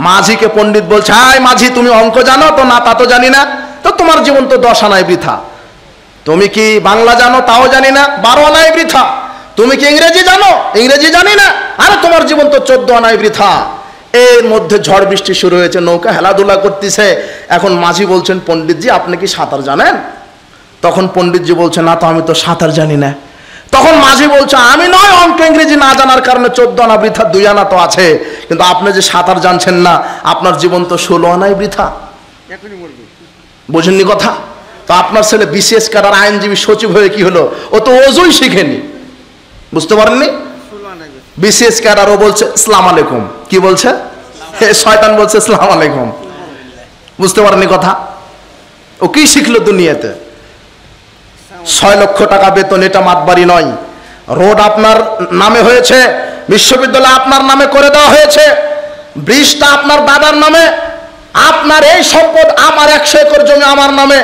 মাঝিকে পণ্ডিত বলছে, আয় মাঝি, তুমি অঙ্ক জানো? তো না, তা তো জানি না। তো তোমার জীবন তো 10 আনায় বৃথা। তুমি কি বাংলা জানো? তাও জানি না, 12 আনায় বৃথা। তুমি কি ইংরেজি জানো? ইংরেজি জানি না, আরে তোমার জীবন তো 14 আনায় বৃথা। এর মধ্যে ঝড় বৃষ্টি শুরু হয়েছে, নৌকা হেলাধুলা করতেছে। এখন মাঝি বলছেন, পণ্ডিতজি আপনি কি সাঁতার জানেন? তখন পণ্ডিতজি বলছেন, না তো, আমি তো সাঁতার জানি না। তখন মাঝি বলছে, আমি নয়, অঙ্ক ইংরেজি না জানার কারণে 14 আনা বৃথা, 2 আনা তো আছে, কিন্তু আপনি যে সাঁতার জানছেন না, আপনার জীবন তো 16 আনাই বৃথা। বোঝেননি কথা? তো আপনার ছেলে বিশেষ ক্যাডার আইনজীবী সচিব হয়ে কি হলো? ও তো ওজুই শিখেনি, বুঝতে পারেননি? বিশেষ ক্যাডার, ও বলছে আসসালামু আলাইকুম। কি বলছে? শয়তান বলছে আসসালামু আলাইকুম। বুঝতে পারেননি কথা? ও কি শিখলো দুনিয়াতে? 6 লক্ষ টাকা বেতন, এটা মাতবাড়ি নয়। রোড আপনার নামে হয়েছে, বিশ্ববিদ্যালয় আপনার নামে করে দেওয়া হয়েছে, ব্রিজটা আপনার দাদার নামে, আপনার এই সম্পদ, আমার 100 একর জমি আমার নামে,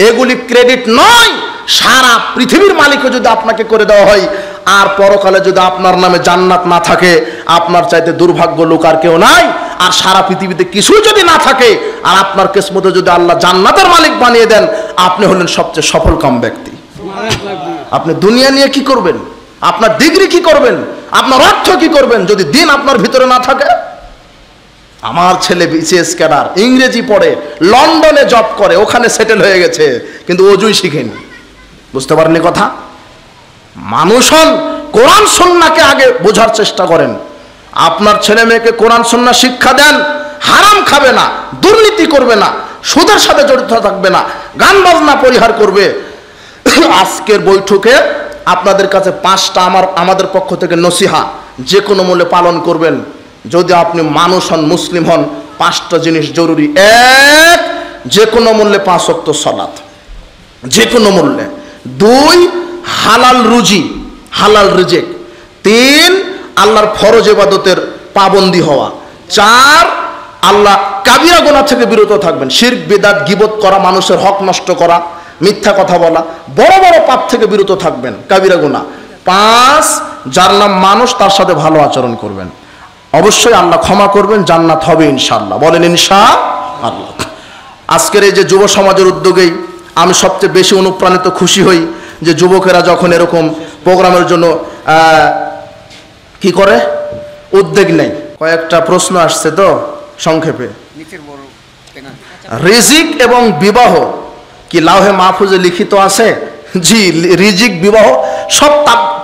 এগুলি ক্রেডিট নয়। সারা পৃথিবীর মালিকও যদি আপনাকে করে দেওয়া হয়, আর পরকালে যদি আপনার নামে জান্নাত না থাকে, আপনার চাইতে দুর্ভাগ্য লোক আর কেউ নাই। আর সারা পৃথিবীতে কিছু যদি না থাকে, আর আপনার কিসমতে যদি আল্লাহ জান্নাতের মালিক বানিয়ে দেন, আপনি হলেন সবচেয়ে সফলকাম ব্যক্তি। আপনি দুনিয়া নিয়ে কি করবেন? আপনার ডিগ্রি কি করবেন? আপনার অর্থ কি করবেন যদি দিন আপনার ভিতরে না থাকে? আমার ছেলে বিশেষ ক্যাডার, ইংরেজি পড়ে, লন্ডনে জব করে, ওখানে সেটেল হয়ে গেছে, কিন্তু অজুই শিখেনি। বুঝতে পারেননি কথা? মানুষ হন, কোরআন সুন্নাহকে আগে বোঝার চেষ্টা করেন। আপনার ছেলে মেয়েকে কোরআন সুন্নাহ শিক্ষা দেন। হারাম খাবে না, দুর্নীতি করবে না, সুদের সাথে জড়িত থাকবে না, গান বাজনা পরিহার করবে। আজকের বৈঠকে আপনাদের কাছে 5টা আমাদের পক্ষ থেকে নসিহা, যে কোনো মূল্যে পালন করবেন। যদি আপনি মানুষ হন, মুসলিম হন, 5টা জিনিস জরুরি। 1, যে কোনো মূল্যে 5 ওয়াক্ত সালাত, যে কোনো মূল্যে। 2, হালাল রুজি, হালাল রিজিক। 3, আল্লাহর ফরজ ইবাদতের পাবন্দি হওয়া। 4, আল্লাহ কাবিরা গুনাহ থেকে বিরত থাকবেন। শিরক, বিদআত, গীবত করা, মানুষের হক নষ্ট করা, মিথ্যা কথা বলা, বড় বড় পাপ থেকে বিরত থাকবেন, কাবিরা গুনাহ। 5, যার নাম মানুষ, তার সাথে ভালো আচরণ করবেন। অবশ্যই আল্লাহ ক্ষমা করবেন, জান্নাত হবে ইনশাআল্লাহ। বলেন ইনশাআল্লাহ। আজকের এই যে যুব সমাজের উদ্যোগেই আমি সবচেয়ে বেশি অনুপ্রাণিত, খুশি হই যে যুবকেরা যখন এরকম প্রোগ্রামের জন্য কি করে, উদ্যোগ নেয়। কয়েকটা প্রশ্ন আসছে, তো সংক্ষেপে। রিজিক এবং বিবাহ কি লাউহে মাহফুজে লিখিত আছে? জি, রিজিক, বিবাহ সব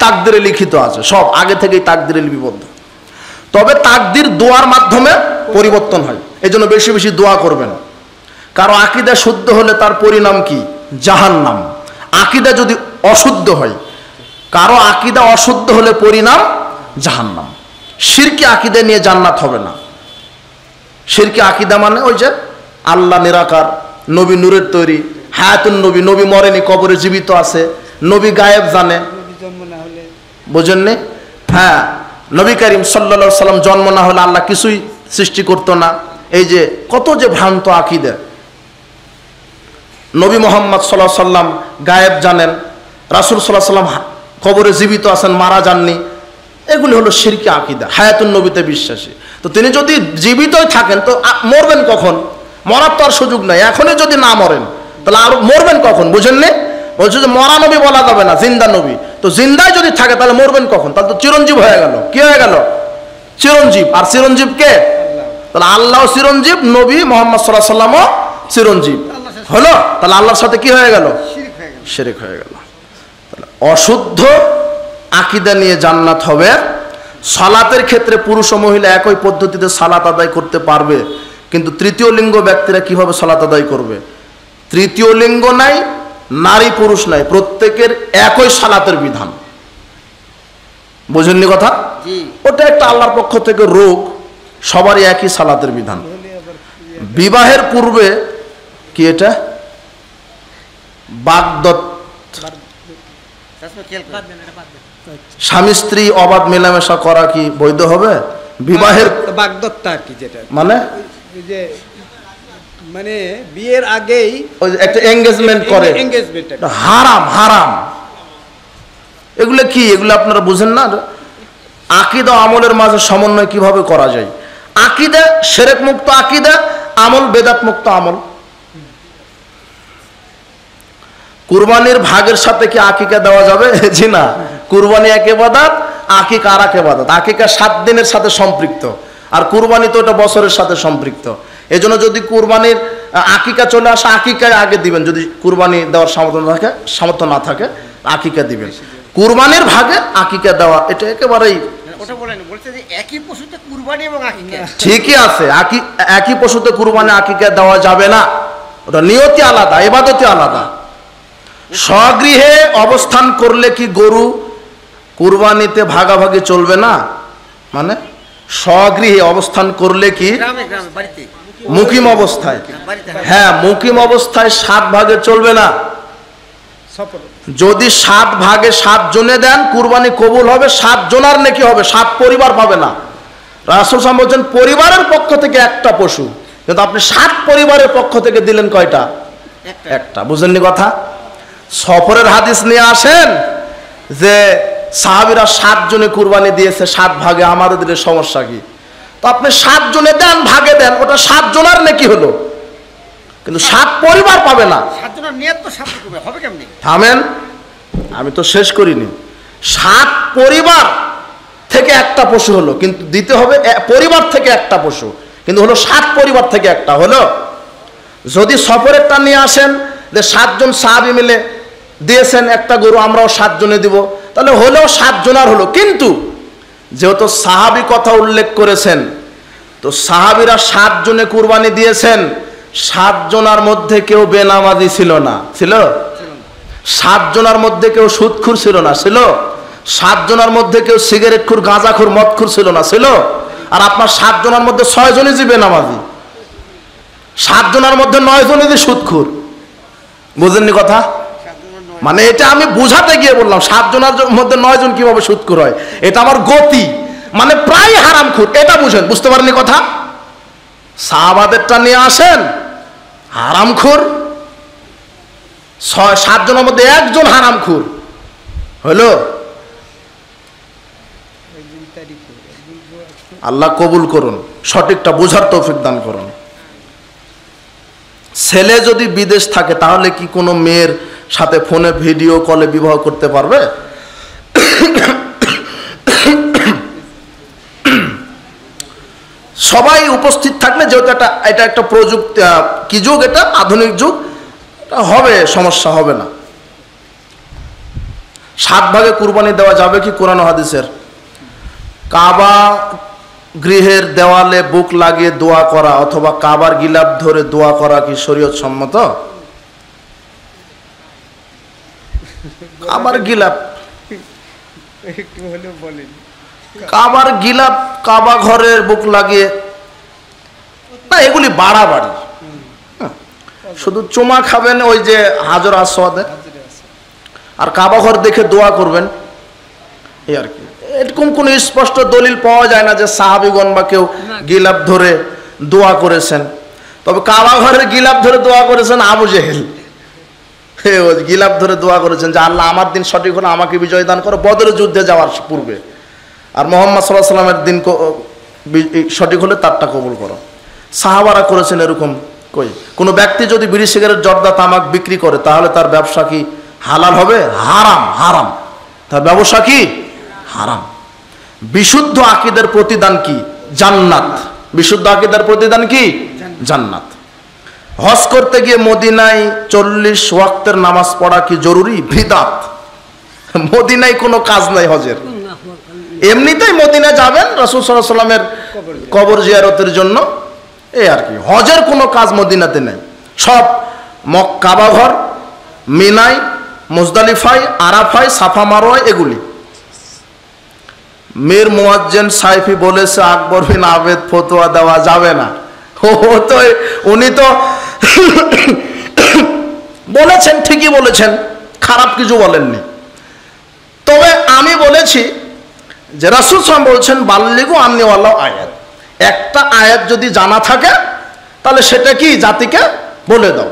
তাকদিরে লিখিত আছে, সব আগে থেকেই তাকদিরে লিপিবদ্ধ। তবে তাকদির দোয়ার মাধ্যমে পরিবর্তন হয়, এজন্য বেশি বেশি দোয়া করবেন। কারো আকীদা শুদ্ধ হলে তার পরিণাম কি? জাহান্নাম। আকীদা যদি অশুদ্ধ হয়, কারো আকীদা অশুদ্ধ হলে পরিণাম জাহান্নাম। শিরকি আকীদা নিয়ে জান্নাত হবে না। শিরকি আকীদা মানে ওই যে আল্লাহ নিরাকার, নবী নূরের তৈরি, হায়াতুন নবী, নবী মরেনি, কবরে জীবিত আছে, নবী গায়েব জানে, বুঝেননি? হ্যাঁ, নবী করিম সাল্লাল্লাহু আলাইহি সাল্লাম জন্ম না হলে আল্লাহ কিছুই সৃষ্টি করতো না। এই যে কত যে ভ্রান্ত আকীদা। নবী মোহাম্মদ সাল্লাল্লাহু আলাইহি সাল্লাম গায়েব জানেন, রাসূল সাল্লাল্লাহু আলাইহি সাল্লাম কবরে জীবিত আছেন, মারা যাননি। এগুলি হলো শিরকি আকীদা, হায়াতুন নবীতে বিশ্বাসী। তো তিনি যদি জীবিতই থাকেন, তো মরবেন কখন? মরার তো আর সুযোগ নাই। এখনই যদি না মরেন, তাহলে আর মরবেন কখন? বুঝেননি? বলছে যে মরা নবী বলা যাবে না, জিন্দা নবী। তো জিন্দায় যদি থাকে, তাহলে মরবেন কখন? তাহলে তো চিরঞ্জীব হয়ে গেল। কি হয়ে গেল? চিরঞ্জীব। আর চিরঞ্জীব কে? তাহলে আল্লাহ চিরঞ্জীব, নবী মোহাম্মদ সাল্লাল্লাহু আলাইহি সাল্লামও চিরঞ্জীব হলো। তাহলে আল্লাহর সাথে কি হয়ে গেল? শিরক হয়ে গেল। অশুদ্ধ আকীদা নিয়ে জান্নাত হবে। সালাতের ক্ষেত্রে পুরুষ ও মহিলা একই পদ্ধতিতে সালাত আদায় করতে পারবে, কিন্তু তৃতীয় লিঙ্গ ব্যক্তিরা কিভাবে সালাত আদায় করবে? তৃতীয় লিঙ্গ নাই, নারী পুরুষ নাই, প্রত্যেকের একই সালাতের বিধান। বুঝেননি কথা? ওটা একটা আল্লাহর পক্ষ থেকে রোগ, সবারই একই সালাতের বিধান। বিবাহের পূর্বে কি এটা বাগদত্ত, স্বামী স্ত্রী অবাধ মেলামেশা করা কি বৈধ হবে? বিবাহের বাগদত্তা আর কি, যেটা মানে মানে বিয়ের আগেই ওই যে একটা এঙ্গেজমেন্ট করে, এঙ্গেজমেন্ট এটা হারাম হারাম। এগুলো কি, এগুলো আপনারা বুঝেন না? আকীদা আমলের মাঝে সমন্বয় কিভাবে করা যায়? আকীদা শিরক মুক্ত আকীদা, আমল বেদাত মুক্ত আমল। কুরবানির ভাগের সাথে কি আকিকা দেওয়া যাবে? জি না। কুরবানি এক ইবাদত, আকিকা আর এক ইবাদত। আকিকা 7 দিনের সাথে সম্পৃক্ত, আর কুরবানি তো এটা বছরের সাথে সম্পৃক্ত। এজন্য যদি কুরবানির আকিকা চলে আসে, আকিকায় আগে দিবেন। যদি কুরবানি দেওয়ার সামর্থ্য না থাকে আকিকা দিবেন। কুরবানির ভাগে আকিকা দেওয়া এটা একেবারেই ওটা বলেন, বলছে যে একই পশুতে কুরবানি এবং আকিকা ঠিকই আছে। একই পশুতে কুরবানি আকিকা দেওয়া যাবে না, ওটা নিয়তি আলাদা, ইবাদতি আলাদা। স্বগৃহে অবস্থান করলে কি গরু কুরবানিতে ভাগাভাগি চলবে না? মানে স্বগৃহে অবস্থান করলে কি গ্রামে গ্রামে বাড়িতে মুকিম অবস্থায়, বাড়িতে হ্যাঁ মুকিম অবস্থায় 7 ভাগে চলবে না। সফর যদি 7 ভাগে 7 জনে দেন কুরবানি কবুল হবে, 7 জনার নেকি হবে, 7 পরিবার পাবে না। রাসূল সাল্লাল্লাহু আলাইহি ওয়াসাল্লাম বলছেন পরিবারের পক্ষ থেকে একটা পশু, কিন্তু আপনি 7 পরিবারের পক্ষ থেকে দিলেন কয়টা? একটা। বুঝেননি কথা? সফরের হাদিস নিয়ে আসেন যে সাহাবীরা 7 জনে কুরবানি দিয়েছে 7 ভাগে, আমাদের দিলে সমস্যা কি? তো আপনি 7 জনে দেন, ভাগে দেন, ওটা 7 জনার নেকি হলো, কিন্তু 7 পরিবার পাবে না। 7 জনের নিয়ত তো 7 রকমের হবে কেমনে? থামেন, আমি তো শেষ করিনি। 7 পরিবার থেকে একটা পশু হলো, কিন্তু দিতে হবে পরিবার থেকে একটা পশু, কিন্তু হলো 7 পরিবার থেকে একটা হলো। যদি সফরেরটা নিয়ে আসেন যে 7 জন সাহাবী মিলে দিয়েছেন একটা গরু, আমরাও 7 জনে দিব, তাহলে হলেও 7 জনার হলো। কিন্তু যেহেতু সাহাবী কথা উল্লেখ করেছেন, তো সাহাবীরা 7 জনে কুরবানি দিয়েছেন, 7 জনার মধ্যে কেউ বেনামাজি ছিল না, ছিল? 7 জনার মধ্যে কেউ সুদখোর ছিল না, ছিল? 7 জনার মধ্যে কেউ সিগারেটখোর, গাঁজাখোর, মদখোর ছিল না, ছিল? আর আপনার 7 জনার মধ্যে 6 জনই যে বেনামাজি, 7 জনার মধ্যে 9 জনই যে সুদখোর। বুঝেননি কথা? মানে এটা আমি বুঝাতে গিয়ে বললাম 7 জনের মধ্যে 9 জন কিভাবে সুদখোর হয়, এটা আমার গতি, মানে প্রায় হারামখোর, এটা বুঝেন। বুঝতে পারেননি কথা? সাহাবাদেরটা নিয়ে আসেন, হারামখোর 7 জনের মধ্যে 1 জন হারামখোর হলো। আল্লাহ কবুল করুন, সঠিকটা বোঝার তৌফিক দান করুন। ছেলে যদি বিদেশ থাকে তাহলে কি কোনো মেয়ের সাথে ফোনে ভিডিও কলে বিবাহ করতে পারবে? সবাই উপস্থিত থাকলে, যেহেতু এটা একটা প্রযুক্তি, কি যুগ এটা, আধুনিক যুগ, হবে, সমস্যা হবে না। 7 ভাগে কুরবানি দেওয়া যাবে কি কোরআন হাদিসের? কাবা গৃহের দেওয়ালে বুক লাগিয়ে দোয়া করা অথবা কাবার গিলাফ ধরে দোয়া করা কি শরীয়ত সম্মত? কাবার গিলাফ, একটু হলেও বলেন। কাবার গিলাফ, কাবা ঘরের বুক লাগিয়ে না, এগুলি বাড়াবাড়ি। শুধু চুমা খাবেন ওই যে হাজর আসওয়াদে, আর কাবা ঘর দেখে দোয়া করবেন, এই আর কি। এরকম কোনো স্পষ্ট দলিল পাওয়া যায় না যে সাহাবীগণ বা কেউ গিলাফ ধরে দোয়া করেছেন। তবে কাবা ঘরের গিলাফ ধরে দোয়া করেছেন আবু জেহেল, গিলাফ ধরে দোয়া করেছেন যে আল্লাহ আমার দিন সঠিক হলে আমাকে বিজয় দান করো, বদরের যুদ্ধে যাওয়ার পূর্বে, আর মুহাম্মদ সাল্লাল্লাহু আলাইহি ওয়াসাল্লামের দিন সঠিক হলে তারটা কবুল করো। সাহাবারা করেছেন এরকম। কই কোনো ব্যক্তি যদি বিড়ি সিগারেট জর্দা তামাক বিক্রি করে তাহলে তার ব্যবসা কি হালাল হবে? হারাম, হারাম, তার ব্যবসা কি হারাম। বিশুদ্ধ আকীদার প্রতিদান কি? জান্নাত। বিশুদ্ধ আকীদার প্রতিদান কি? জান্নাত। হজ করতে গিয়ে মদিনায় 40 ওয়াক্তের নামাজ পড়া কি জরুরি? বিদআত। মদিনায় কোনো কাজ নাই হজের, এমনিতেই মদিনা যাবেন রাসূল সাল্লাল্লাহু আলাইহি ওয়াসাল্লামের কবর জিয়ারতের জন্য, এই আর কি। হজের কোনো কাজ মদিনাতে নেই, সব কাবা ঘর, মিনায়, মুজদালিফায়, আরাফায়, সাফা মারওয়ায়, এগুলি। মীর মুয়াজ্জেন সাইফি বলেছে আকবর বিন আবেদ ফতোয়া দেওয়া যাবে না। তো উনি তো বলেছেন, ঠিকই বলেছেন, খারাপ কিছু বলেননি। তবে আমি বলেছি যে রাসূল সাল্লাল্লাহু আলাইহি ওয়াসাল্লাম বলছেন বাল্লিগু আন্নি ওয়ালাউ আয়াত, একটা আয়াত যদি জানা থাকে তাহলে সেটা কি জাতিকে বলে দাও।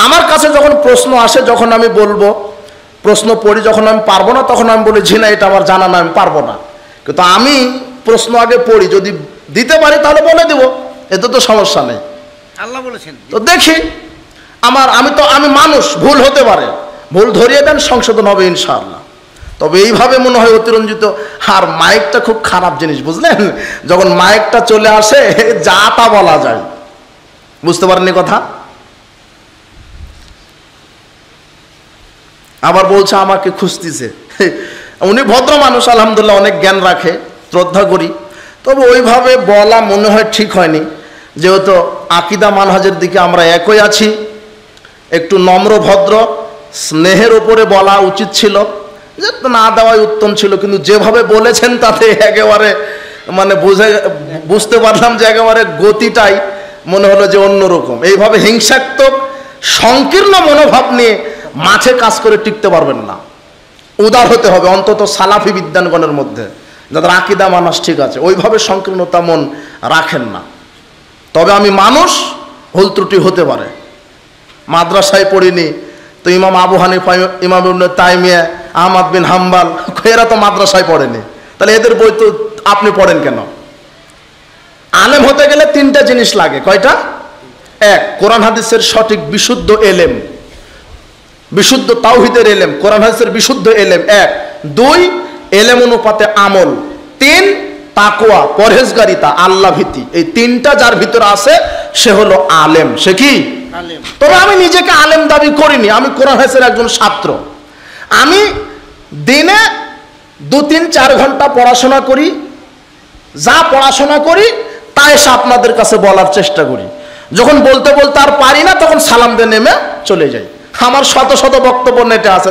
আমার কাছে যখন প্রশ্ন আসে, যখন আমি বলবো, প্রশ্ন পড়ি, যখন আমি পারবো না তখন আমি বলি জি না এটা আমার জানা না, আমি পারবো না। কিন্তু আমি প্রশ্ন আগে পড়ি, যদি দিতে পারি তাহলে বলে দেবো, এতে তো সমস্যা নেই। আল্লাহ বলেছেন তো দেখি আমি মানুষ, ভুল হতে পারে, ভুল ধরিয়ে দেন, সংশোধন হবে ইনশাআল্লাহ। তবে এইভাবে মনে হয় অতিরঞ্জিত। আর মাইকটা খুব খারাপ জিনিস, বুঝলেন? যখন মাইকটা চলে আসে যা তা বলা যায়। বুঝতে পারেননি কথা? আবার বলছে আমাকে খুঁজতেছে। উনি ভদ্র মানুষ, আলহামদুলিল্লাহ, অনেক জ্ঞান রাখে, শ্রদ্ধা করি। তবে ওইভাবে বলা মনে হয় ঠিক হয়নি, যেহেতু আকিদা মানহাজের দিকে আমরা একই আছি। একটু নম্র ভদ্র স্নেহের ওপরে বলা উচিত ছিল, যে না দেওয়াই উত্তম ছিল। কিন্তু যেভাবে বলেছেন তাতে একেবারে মানে বুঝতে পারলাম যে একেবারে গতিটাই মনে হলো যে অন্যরকম। এইভাবে হিংসাত্মক সংকীর্ণ মনোভাব নিয়ে মাঠে কাজ করে টিকতে পারবেন না। উদার হতে হবে, অন্তত সালাফি বিদ্যানগণের মধ্যে যাদের আকিদা মানাস ঠিক আছে, ওইভাবে সংকীর্ণতা মন রাখেন না। তবে আমি মানুষ, ভুল ত্রুটি হতে পারে। মাদ্রাসায় পড়িনি তো ইমাম আবু হানিফা, ইমাম ইবনে তাইমিয়া, আহমদ বিন হাম্বাল, এরা তো মাদ্রাসায় পড়েনি, তাহলে এদের বই তো আপনি পড়েন কেন? আলেম হতে গেলে তিনটা জিনিস লাগে। কয়টা? এক, কোরআন হাদিসের সঠিক বিশুদ্ধ এলেম, বিশুদ্ধ তাওহীদের এলেম, কোরআন হাদিসের বিশুদ্ধ এলেম এক। দুই, এলেম অনুপাতে আমল। তিন, তাকওয়া, পরহেজগারিতা, আল্লাহ ভীতি। এই তিনটা যার ভিতরে আছে সে হলো আলেম। সে কি? আলেম। তবে আমি নিজেকে আলেম দাবি করিনি, আমি কোরআন হাদিসের একজন ছাত্র। আমি দিনে 2-3-4 ঘন্টা পড়াশোনা করি, যা পড়াশোনা করি তা এসে আপনাদের কাছে বলার চেষ্টা করি। যখন বলতে বলতে আর পারি না তখন সালাম দিয়ে নেমে চলে যাই। আমার শত শত বক্তব্য নেটে আছে,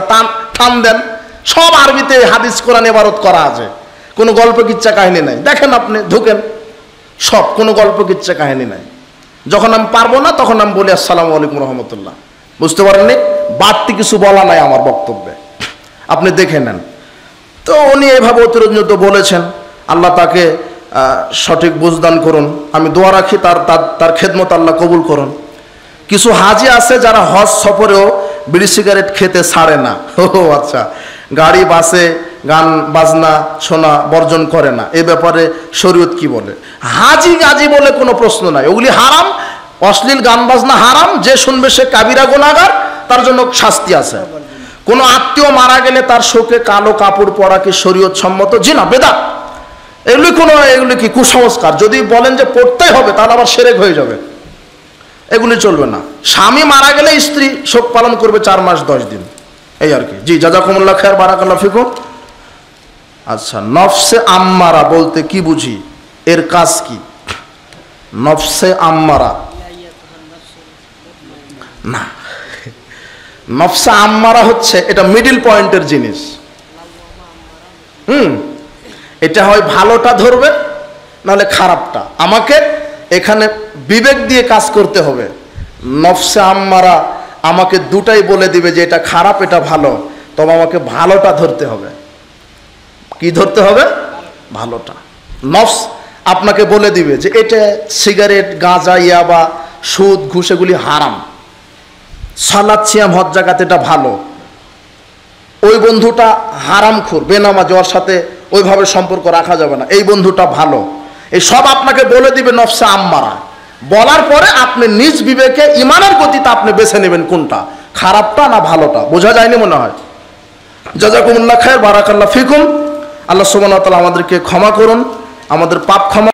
টান দেন, সব আরবিতে হাদিস কোরআন ইবারত করা আছে, কোনো গল্প কিচ্ছা কাহিনী নাই। দেখেন আপনি, ঢুকেন, সব কোনো গল্প কিচ্ছা কাহিনী নাই। যখন আমি পারবো না তখন আমি বলি আসসালামু আলাইকুম রহমতুল্লাহ। বুঝতে পারেননি? বাড়তি কিছু বলা নাই আমার বক্তব্যে, আপনি দেখে নেন। তো উনি এভাবে অতিরঞ্জিত বলেছেন, আল্লাহ তাকে সঠিক বুঝদান করুন। আমি দোয়া রাখি তার খেদমত আল্লাহ কবুল করুন। কিছু হাজি আছে যারা হজ সফরেও বিড়ি সিগারেট খেতে ছাড়ে না। ও আচ্ছা, গাড়ি বাসে গান বাজনা শোনা বর্জন করে না, এ ব্যাপারে শরীয়ত কি বলে? হাজি গাজি বলে কোনো প্রশ্ন নাই, ওগুলি হারাম। অশ্লীল গান বাজনা হারাম, যে শুনবে সে কাবিরা গুনাহগার, তার জন্য শাস্তি আছে। কোনো আত্মীয় মারা গেলে তার শোকে কালো কাপড় পরা কি শরীয়ত সম্মত? জি না, বেদাত। এগুলি কি কুসংস্কার? যদি বলেন যে পড়তেই হবে তাহলে আবার শিরক হয়ে যাবে, এগুলি চলবে না। স্বামী মারা গেলে স্ত্রী শোক পালন করবে 4 মাস 10 দিন, এই আর কি। জি, জাযাকুমুল্লাহ খায়র, বারাকাল্লাহ ফিকুম। আচ্ছা, নফসে আম্মারা বলতে কি বুঝি, এর কাজ কি? নফসে আম্মারা না, নফসে আম্মারা হচ্ছে এটা মিডিল পয়েন্টের জিনিস। এটা হয় ভালোটা ধরবে, নাহলে খারাপটা। আমাকে এখানে বিবেক দিয়ে কাজ করতে হবে। নফসে আম্মারা আমাকে দুটাই বলে দিবে যে এটা খারাপ এটা ভালো, তবে আমাকে ভালোটা ধরতে হবে। কি ধরতে হবে? ভালোটা। নফস আপনাকে বলে দিবে যে এটা সিগারেট, গাঁজা, ইয়াবা, সুদ, ঘুষ এগুলি হারাম, সালাত, সিয়াম, হজ, যাকাত এটা ভালো। ওই বন্ধুটা হারামখোর, বেনামাজি, ওর সাথে ওইভাবে সম্পর্ক রাখা যাবে না, এই বন্ধুটা ভালো। এই সব আপনাকে বলে দিবে নফসে আম্মারা। বলার পরে আপনি নিজ বিবেকে ইমানের গতিতে আপনি বেছে নেবেন কোনটা, খারাপটা না ভালোটা। বোঝা যায়নি মনে হয়? জাযাকুমুল্লাহ খায়র, বারাকাল্লাহ ফিকুম। আল্লাহ সুবহানাহু ওয়া তাআলা আমাদেরকে ক্ষমা করুন, আমাদের পাপ ক্ষমা